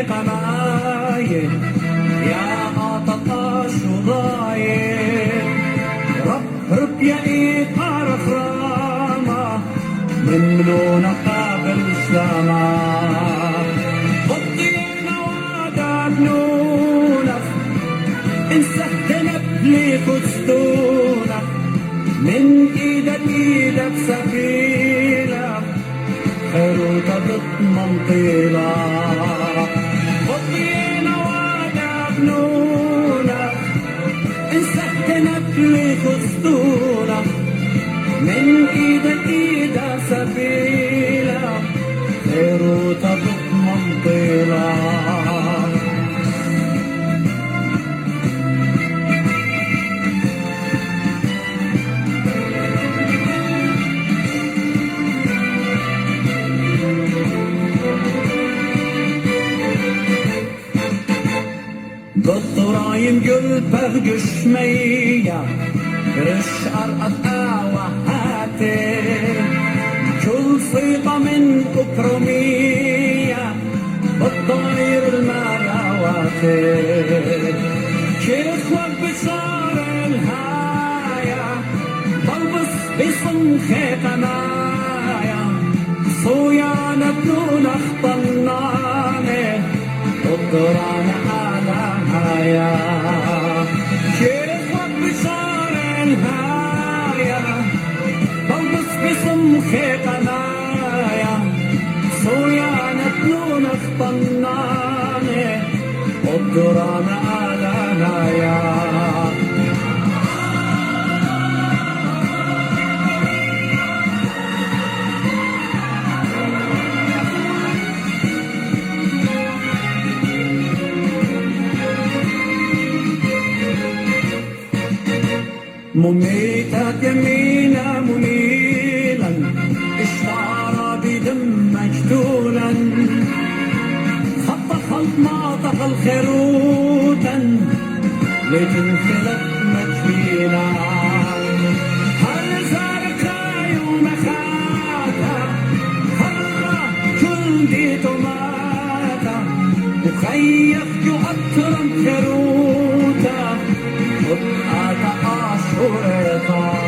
قناية يا قططة شو ضايق رب يا إيقار خرامة من ملونة قابل سلامة بطينا وعداد نونك انسهتنا بليك وستونك من ايدك سبيلك خيروتها بتضمن طيلة بطينا وعداد نونك انسهتنا بليك وستونك من ايدك سبيلك خيروتها بتضمن طيلة بالطرايم قلبه قشمية رش أرقد وهاتي كل صيغة من أكرمية بالطاير المراواتي كيف بشار الهاية بلبس بصنخ قنايا صويانة بدون اخطنانة الطرانة على هايا كيف بشار الهاية بلبس بصمخ قنايا صويانة بدون اخطنانة الطرانة على هايا مميتة يمينا منيلا اشتعر بدم مجدولا خط خلط ناطق الخروتا لتنخلق مجفيلا هل زاركا يوم خاتا فرة كل دي توماتا وخيف يؤثر خروتا وقعت عاشورتا